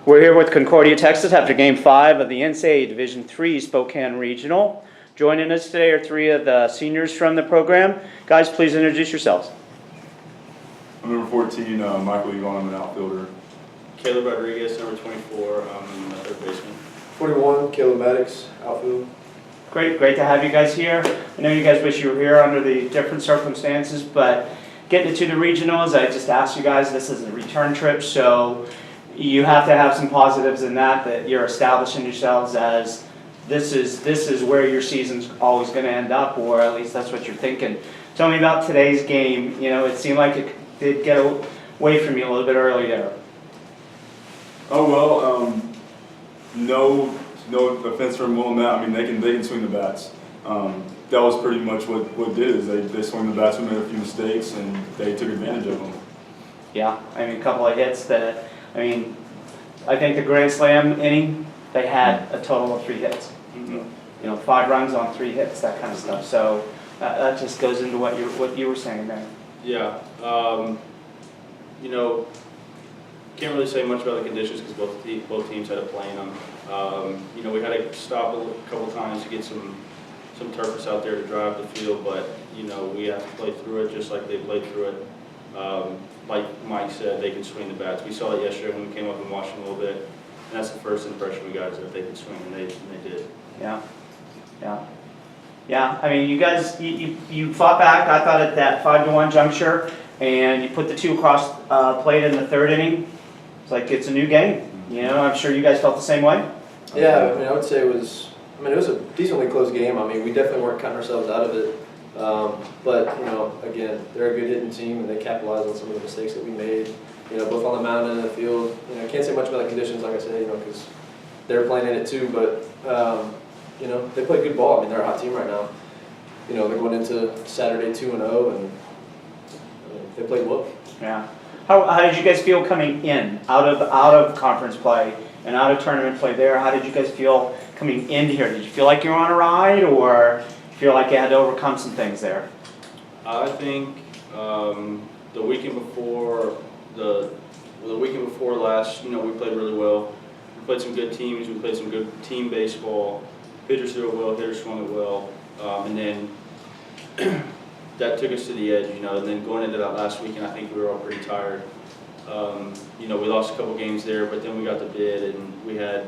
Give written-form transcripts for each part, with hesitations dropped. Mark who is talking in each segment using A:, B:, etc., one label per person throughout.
A: We're here with Concordia, Texas after Game 5 of the NCAAA Division III Spokane Regional. Joining us today are three of the seniors from the program. Guys, please introduce yourselves.
B: I'm number 14, Michael Yvonne, I'm an outfielder.
C: Caleb Rodriguez, number 24, I'm a third baseman.
D: 41, Caleb Maddox, outfield.
A: Great to have you guys here. I know you guys wish you were here under the different circumstances, but getting to the regionals, I just asked you guys, this is a return trip, so you have to have some positives in that you're establishing yourselves as this is where your season's always going to end up, or at least that's what you're thinking. Tell me about today's game. You know, it seemed like it did get away from you a little bit early there.
B: Oh well, no offense from Will and Matt. I mean, they can swing the bats. That was pretty much what did is they swung the bats. We made a few mistakes and they took advantage of them.
A: Yeah, I mean, a couple of hits that. I mean, I think the Grand Slam inning they had a total of 3 hits.
B: Mm-hmm.
A: You know, 5 runs on 3 hits, that kind of stuff. So that just goes into what you were saying there.
C: Yeah, you know, can't really say much about the conditions because both teams had to play in them. You know, we had to stop a couple times to get some turfers out there to drive the field, but you know, we have to play through it just like they played through it. Like Mike said, they can swing the bats. We saw it yesterday when we came up and watched them a little bit, and that's the first impression we got is that they could swing, and they did. Yeah. I mean, you guys, you fought back. I thought at that 5-1 juncture, and you put the 2 across plate in the 3rd inning. It's like it's a new game. You know, I'm sure you guys felt the same way.
D: Yeah, I mean, I would say it was a decently close game. I mean, we definitely weren't cutting ourselves out of it. But, you know, again, they're a good hitting team, and they capitalized on some of the mistakes that we made, you know, both on the mound and in the field. You know, I can't say much about the conditions, like I said, you know, because they're playing in it too. But, you know, they play good ball. I mean, they're a hot team right now. You know, they're going into Saturday 2-0, and they played well.
A: Yeah. How did you guys feel coming in, out of conference play and out of tournament play there? How did you guys feel coming in here? Did you feel like you were on a ride, or feel like you had to overcome some things there?
C: I think the weekend before last, you know, we played really well. We played some good teams. We played some good team baseball. Pitchers threw it well. Hitters swung it well, and then that took us to the edge, you know. And then going into that last weekend, I think we were all pretty tired. You know, we lost a couple games there, but then we got the bid, and we had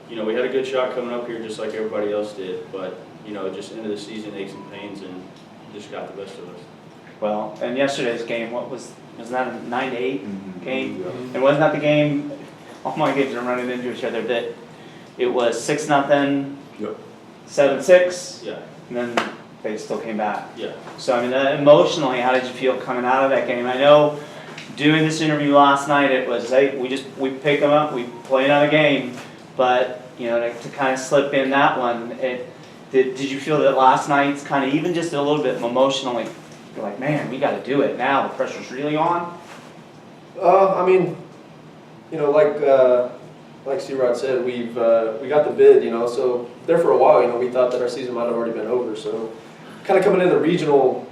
C: a good shot coming up here, just like everybody else did. But you know, just into the season, aches and pains, and just got the best of us.
A: Well, and yesterday's game, was that a 9-8 game?
B: Yeah.
A: And wasn't that the game? All my games are running into each other. That it was 6-0,
B: Yep.
A: 7-6,
C: Yeah.
A: and then they still came back.
C: Yeah.
A: So I mean, emotionally, how did you feel coming out of that game? I know doing this interview last night, it was we pick them up, we play another game, but you know, to kind of slip in that one, did you feel that last night's kind of even just a little bit emotionally? You're like, man, we got to do it now. The pressure's really on.
D: I mean, you know, like C-Rod said, we got the bid, you know, so there for a while, you know, we thought that our season might have already been over. So kind of coming into the regional,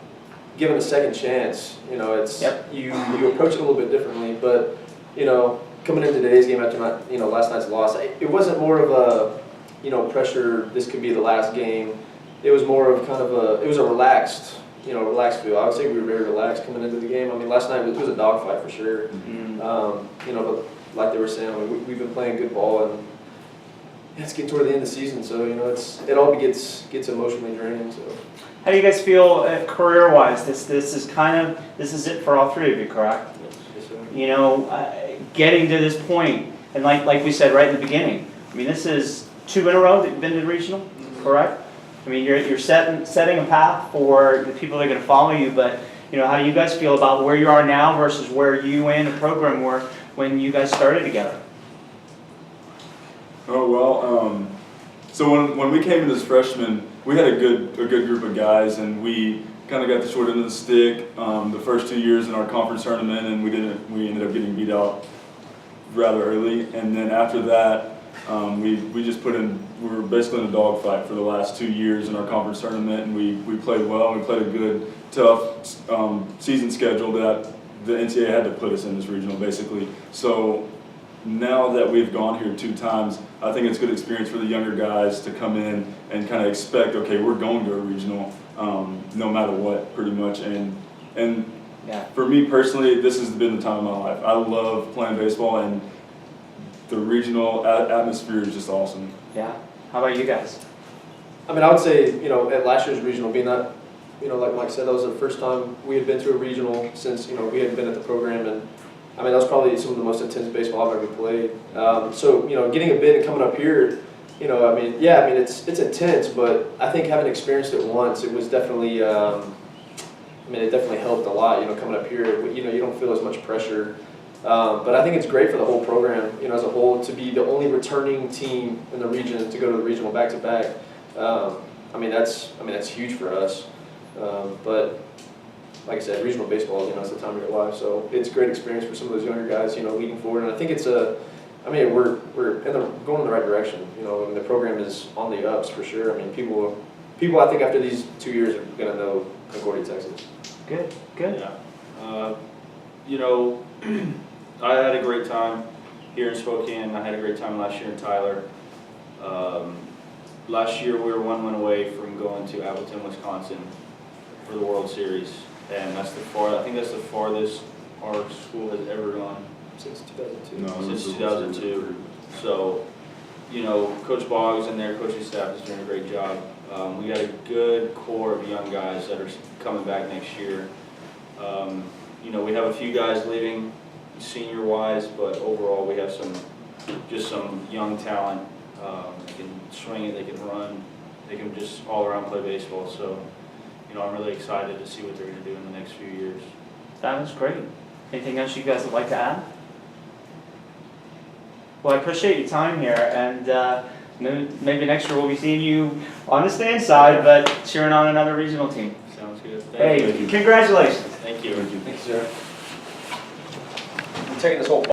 D: given a second chance, you know, it's you approach it a little bit differently. But you know, coming into today's game after last night's loss, it wasn't more of a, you know, pressure. This could be the last game. It was more of kind of it was a relaxed feel. I would say we were very relaxed coming into the game. I mean, last night it was a dogfight for sure. You know, but like they were saying, I mean, we've been playing good ball, and it's getting toward the end of the season, so you know, it all gets emotionally draining. So,
A: how do you guys feel career-wise? This is it for all three of you, correct?
D: yes, sir.
A: You know, getting to this point, and like we said right in the beginning, I mean, this is 2 in a row that you've been to the regional, correct? I mean, you're setting a path for the people that are going to follow you, but you know, how do you guys feel about where you are now versus where you and the program were when you guys started together?
B: Oh well, so when we came in as freshmen, we had a good group of guys, and we kind of got the short end of the stick the first 2 years in our conference tournament, and we ended up getting beat out rather early, and then after that, we just we were basically in a dogfight for the last 2 years in our conference tournament, and we played well, and we played a good, tough season schedule that the NCAA had to put us in this regional, basically. So now that we've gone here 2 times, I think it's a good experience for the younger guys to come in and kind of expect, okay, we're going to a regional, no matter what, pretty much. And
A: Yeah.
B: for me personally, this has been the time of my life. I love playing baseball, and the regional atmosphere is just awesome.
A: Yeah. How about you guys?
D: I mean, I would say, you know, at last year's regional, being that, you know, like Mike said, that was the first time we had been to a regional since, you know, we had been at the program, and I mean, that was probably some of the most intense baseball I've ever played. So, you know, getting a bid and coming up here, you know, I mean, yeah, I mean, it's intense, but I think having experienced it once, it was definitely, I mean, it definitely helped a lot, you know, coming up here. You know, you don't feel as much pressure. But I think it's great for the whole program, you know, as a whole, to be the only returning team in the region to go to the regional back-to-back. I mean, that's huge for us. But like I said, regional baseball, you know, it's the time of your life. So it's a great experience for some of those younger guys, you know, leading forward. And I think it's I mean, we're going in the right direction. You know, I mean, the program is on the ups for sure. I mean, people I think after these 2 years are going to know Concordia, Texas.
A: Good, good.
C: Yeah. You know, I had a great time here in Spokane. I had a great time last year in Tyler. Last year we were 1 win away from going to Appleton, Wisconsin for the World Series. And I think that's the farthest our school has ever gone.
D: Since 2002.
B: No,
C: Since
B: this is
C: 2002. So, you know, Coach Boggs and their coaching staff is doing a great job. We got a good core of young guys that are coming back next year. You know, we have a few guys leaving senior-wise, but overall we have just some young talent. They can swing it, they can run, they can just all around play baseball. So, you know, I'm really excited to see what they're going to do in the next few years.
A: That was great. Anything else you guys would like to add? Well, I appreciate your time here, and maybe next year we'll be seeing you on the stand side, but cheering on another regional team.
C: Sounds good.
A: Hey, congratulations.
C: Thank you.
B: Thank you.
D: Thanks, sir. I'm taking this whole